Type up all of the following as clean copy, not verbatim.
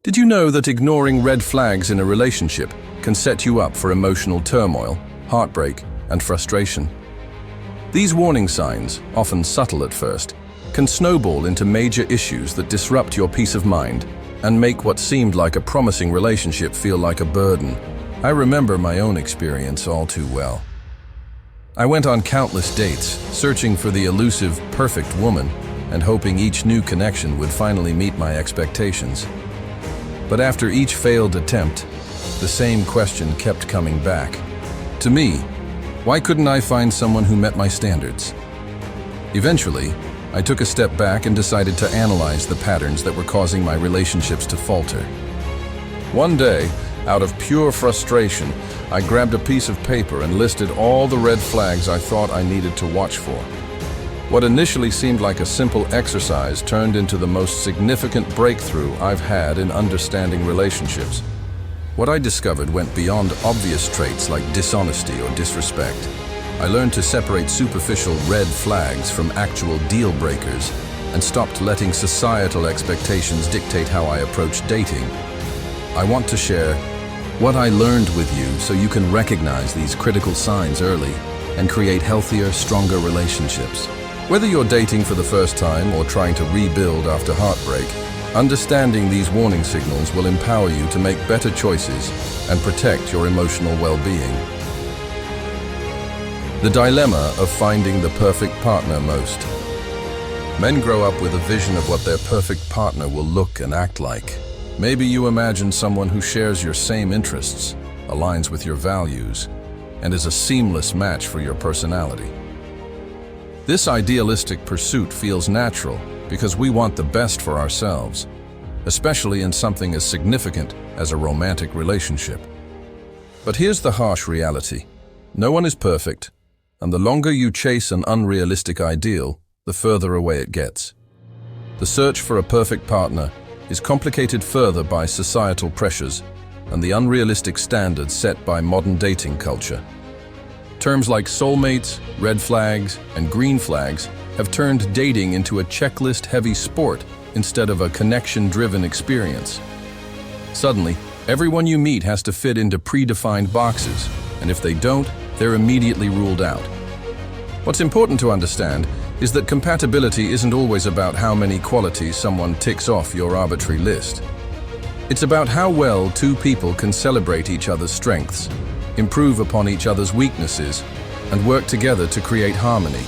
Did you know that ignoring red flags in a relationship can set you up for emotional turmoil, heartbreak, and frustration? These warning signs, often subtle at first, can snowball into major issues that disrupt your peace of mind and make what seemed like a promising relationship feel like a burden. I remember my own experience all too well. I went on countless dates, searching for the elusive, perfect woman and hoping each new connection would finally meet my expectations. But after each failed attempt, the same question kept coming back. To me, why couldn't I find someone who met my standards? Eventually, I took a step back and decided to analyze the patterns that were causing my relationships to falter. One day, out of pure frustration, I grabbed a piece of paper and listed all the red flags I thought I needed to watch for. What initially seemed like a simple exercise turned into the most significant breakthrough I've had in understanding relationships. What I discovered went beyond obvious traits like dishonesty or disrespect. I learned to separate superficial red flags from actual deal breakers and stopped letting societal expectations dictate how I approach dating. I want to share what I learned with you so you can recognize these critical signs early and create healthier, stronger relationships. Whether you're dating for the first time or trying to rebuild after heartbreak, understanding these warning signals will empower you to make better choices and protect your emotional well-being. The dilemma of finding the perfect partner most. Men grow up with a vision of what their perfect partner will look and act like. Maybe you imagine someone who shares your same interests, aligns with your values, and is a seamless match for your personality. This idealistic pursuit feels natural because we want the best for ourselves, especially in something as significant as a romantic relationship. But here's the harsh reality. No one is perfect, and the longer you chase an unrealistic ideal, the further away it gets. The search for a perfect partner is complicated further by societal pressures and the unrealistic standards set by modern dating culture. Terms like soulmates, red flags, and green flags have turned dating into a checklist-heavy sport instead of a connection-driven experience. Suddenly, everyone you meet has to fit into predefined boxes, and if they don't, they're immediately ruled out. What's important to understand is that compatibility isn't always about how many qualities someone ticks off your arbitrary list. It's about how well two people can celebrate each other's strengths, improve upon each other's weaknesses, and work together to create harmony.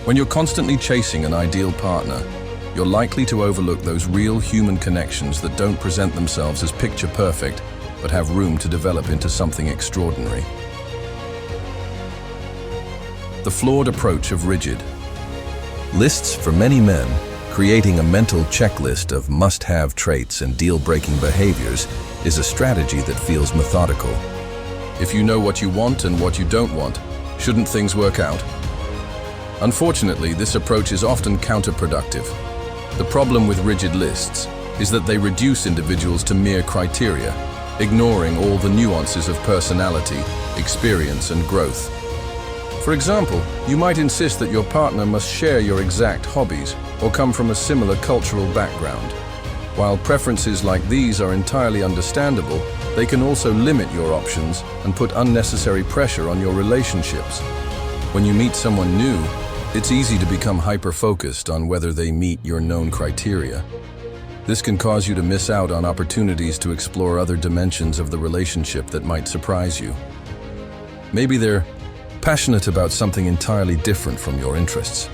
When you're constantly chasing an ideal partner, you're likely to overlook those real human connections that don't present themselves as picture perfect, but have room to develop into something extraordinary. The flawed approach of rigid lists. For many men, creating a mental checklist of must-have traits and deal-breaking behaviors is a strategy that feels methodical. If you know what you want and what you don't want, shouldn't things work out? Unfortunately, this approach is often counterproductive. The problem with rigid lists is that they reduce individuals to mere criteria, ignoring all the nuances of personality, experience, and growth. For example, you might insist that your partner must share your exact hobbies or come from a similar cultural background. While preferences like these are entirely understandable, they can also limit your options and put unnecessary pressure on your relationships. When you meet someone new, it's easy to become hyper-focused on whether they meet your known criteria. This can cause you to miss out on opportunities to explore other dimensions of the relationship that might surprise you. Maybe they're passionate about something entirely different from your interests,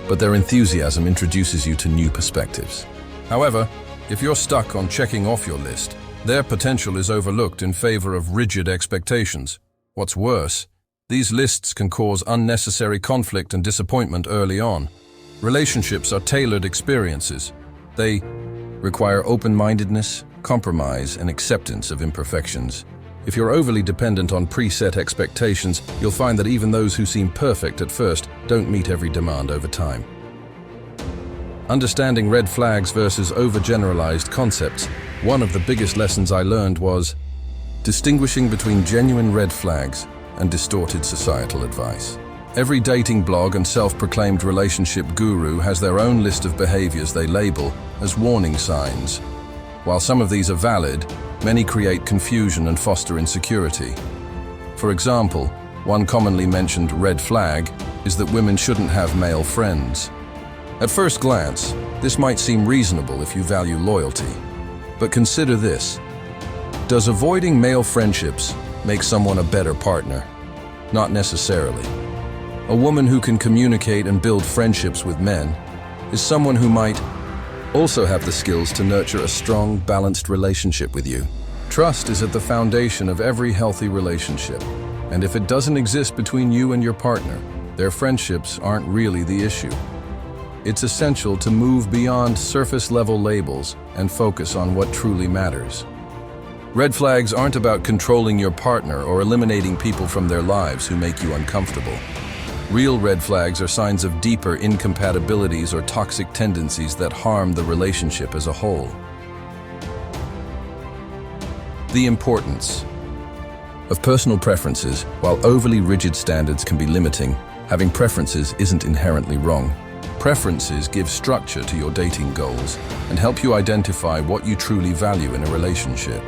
but their enthusiasm introduces you to new perspectives. However, if you're stuck on checking off your list, their potential is overlooked in favor of rigid expectations. What's worse, these lists can cause unnecessary conflict and disappointment early on. Relationships are tailored experiences. They require open-mindedness, compromise, and acceptance of imperfections. If you're overly dependent on preset expectations, you'll find that even those who seem perfect at first don't meet every demand over time. Understanding red flags versus overgeneralized concepts. One of the biggest lessons I learned was distinguishing between genuine red flags and distorted societal advice. Every dating blog and self-proclaimed relationship guru has their own list of behaviors they label as warning signs. While some of these are valid, many create confusion and foster insecurity. For example, one commonly mentioned red flag is that women shouldn't have male friends. At first glance, this might seem reasonable if you value loyalty. But consider this. Does avoiding male friendships make someone a better partner? Not necessarily. A woman who can communicate and build friendships with men is someone who might also have the skills to nurture a strong, balanced relationship with you. Trust is at the foundation of every healthy relationship, and if it doesn't exist between you and your partner, their friendships aren't really the issue. It's essential to move beyond surface-level labels and focus on what truly matters. Red flags aren't about controlling your partner or eliminating people from their lives who make you uncomfortable. Real red flags are signs of deeper incompatibilities or toxic tendencies that harm the relationship as a whole. The importance of personal preferences. While overly rigid standards can be limiting, having preferences isn't inherently wrong. Preferences give structure to your dating goals and help you identify what you truly value in a relationship.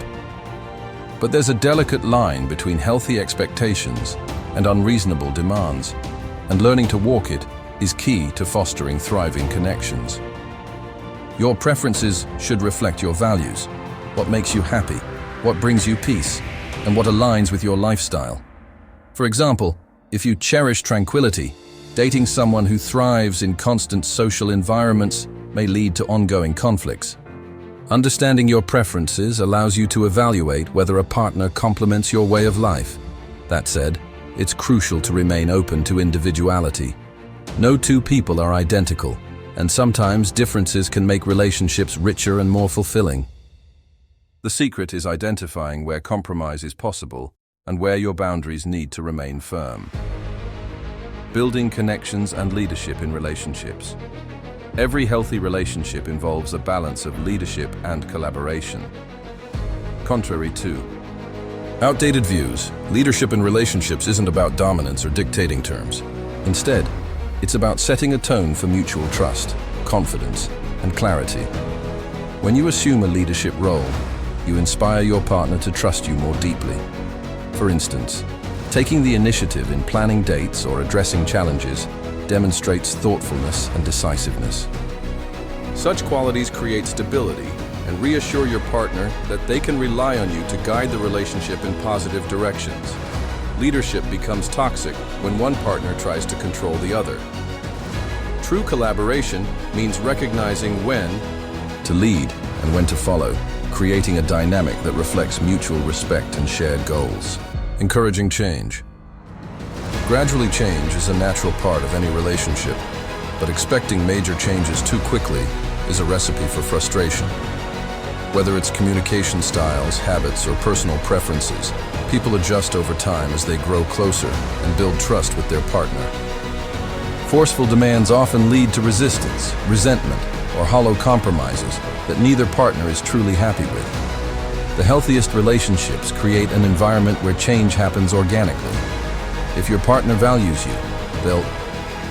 But there's a delicate line between healthy expectations and unreasonable demands, and learning to walk it is key to fostering thriving connections. Your preferences should reflect your values, what makes you happy, what brings you peace, and what aligns with your lifestyle. For example, if you cherish tranquility, dating someone who thrives in constant social environments may lead to ongoing conflicts. Understanding your preferences allows you to evaluate whether a partner complements your way of life. That said, it's crucial to remain open to individuality. No two people are identical, and sometimes differences can make relationships richer and more fulfilling. The secret is identifying where compromise is possible and where your boundaries need to remain firm. Building connections and leadership in relationships. Every healthy relationship involves a balance of leadership and collaboration. Contrary to outdated views, leadership in relationships isn't about dominance or dictating terms. Instead, it's about setting a tone for mutual trust, confidence, and clarity. When you assume a leadership role, you inspire your partner to trust you more deeply. For instance, taking the initiative in planning dates or addressing challenges demonstrates thoughtfulness and decisiveness. Such qualities create stability and reassure your partner that they can rely on you to guide the relationship in positive directions. Leadership becomes toxic when one partner tries to control the other. True collaboration means recognizing when to lead and when to follow, creating a dynamic that reflects mutual respect and shared goals. Encouraging change. Gradually change is a natural part of any relationship, but expecting major changes too quickly is a recipe for frustration. Whether it's communication styles, habits, or personal preferences, people adjust over time as they grow closer and build trust with their partner. Forceful demands often lead to resistance, resentment, or hollow compromises that neither partner is truly happy with. The healthiest relationships create an environment where change happens organically. If your partner values you, they'll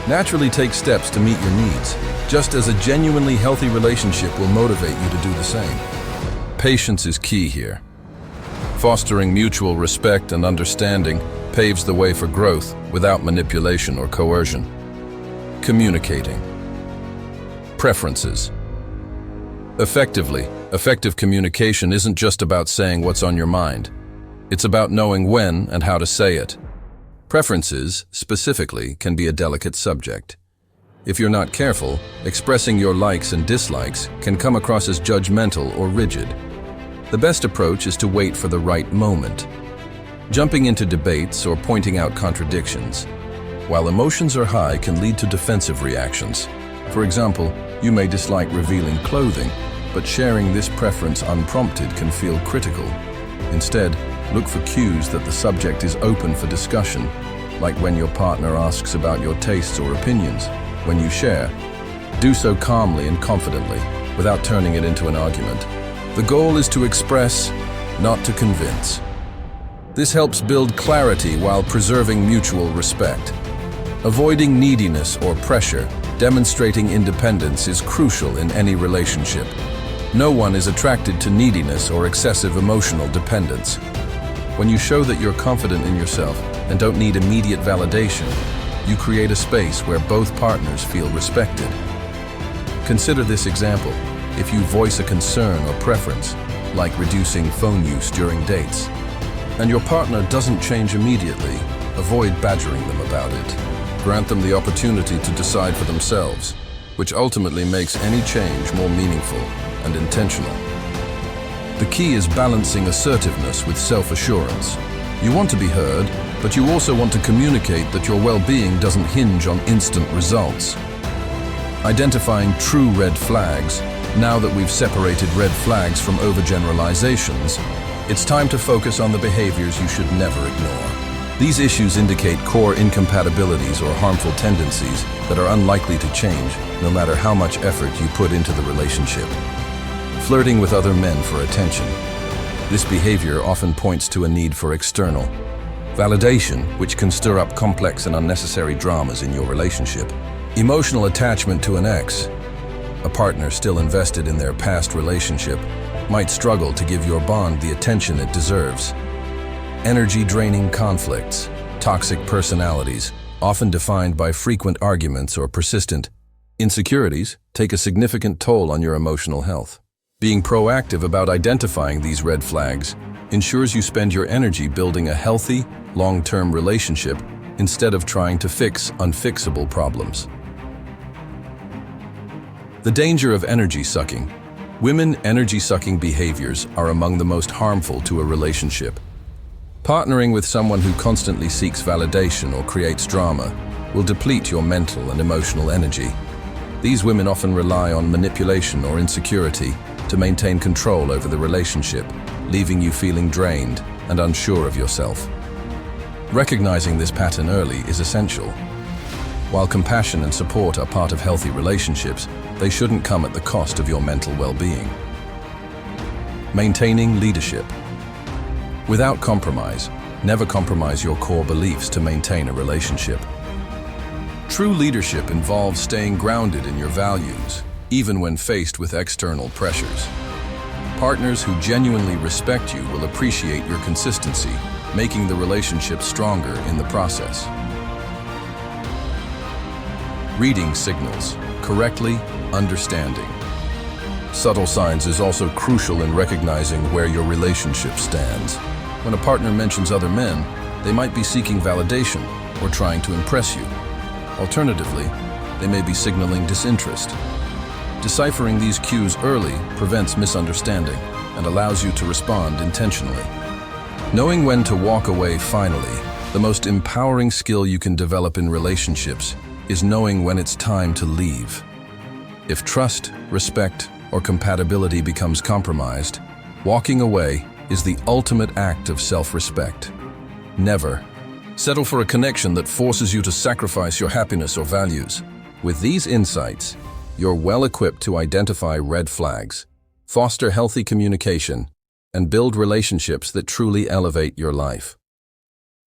naturally take steps to meet your needs, just as a genuinely healthy relationship will motivate you to do the same. Patience is key here. Fostering mutual respect and understanding paves the way for growth without manipulation or coercion. Communicating. Preferences. Effective communication isn't just about saying what's on your mind. It's about knowing when and how to say it. Preferences, specifically, can be a delicate subject. If you're not careful, expressing your likes and dislikes can come across as judgmental or rigid. The best approach is to wait for the right moment. Jumping into debates or pointing out contradictions, while emotions are high, can lead to defensive reactions. For example, you may dislike revealing clothing, but sharing this preference unprompted can feel critical. Instead, look for cues that the subject is open for discussion, like when your partner asks about your tastes or opinions. When you share, do so calmly and confidently, without turning it into an argument. The goal is to express, not to convince. This helps build clarity while preserving mutual respect. Avoiding neediness or pressure, demonstrating independence is crucial in any relationship. No one is attracted to neediness or excessive emotional dependence. When you show that you're confident in yourself and don't need immediate validation, you create a space where both partners feel respected. Consider this example. If you voice a concern or preference, like reducing phone use during dates, and your partner doesn't change immediately, avoid badgering them about it. Grant them the opportunity to decide for themselves, which ultimately makes any change more meaningful and intentional. The key is balancing assertiveness with self-assurance. You want to be heard, but you also want to communicate that your well-being doesn't hinge on instant results. Identifying true red flags. Now that we've separated red flags from overgeneralizations, it's time to focus on the behaviors you should never ignore. These issues indicate core incompatibilities or harmful tendencies that are unlikely to change, no matter how much effort you put into the relationship. Flirting with other men for attention. This behavior often points to a need for external validation, which can stir up complex and unnecessary dramas in your relationship. Emotional attachment to an ex. A partner still invested in their past relationship might struggle to give your bond the attention it deserves. Energy-draining conflicts, toxic personalities, often defined by frequent arguments or persistent insecurities, take a significant toll on your emotional health. Being proactive about identifying these red flags ensures you spend your energy building a healthy, long-term relationship instead of trying to fix unfixable problems. The danger of energy sucking. Women energy-sucking behaviors are among the most harmful to a relationship. Partnering with someone who constantly seeks validation or creates drama will deplete your mental and emotional energy. These women often rely on manipulation or insecurity to maintain control over the relationship, leaving you feeling drained and unsure of yourself. Recognizing this pattern early is essential. While compassion and support are part of healthy relationships, they shouldn't come at the cost of your mental well-being. Maintaining leadership. Without compromise, never compromise your core beliefs to maintain a relationship. True leadership involves staying grounded in your values, even when faced with external pressures. Partners who genuinely respect you will appreciate your consistency, making the relationship stronger in the process. Reading signals, correctly understanding. Subtle signs is also crucial in recognizing where your relationship stands. When a partner mentions other men, they might be seeking validation or trying to impress you. Alternatively, they may be signaling disinterest. Deciphering these cues early prevents misunderstanding and allows you to respond intentionally. Knowing when to walk away finally, the most empowering skill you can develop in relationships is knowing when it's time to leave. If trust, respect, or compatibility becomes compromised, walking away is the ultimate act of self-respect. Never settle for a connection that forces you to sacrifice your happiness or values. With these insights, you're well equipped to identify red flags, foster healthy communication, and build relationships that truly elevate your life.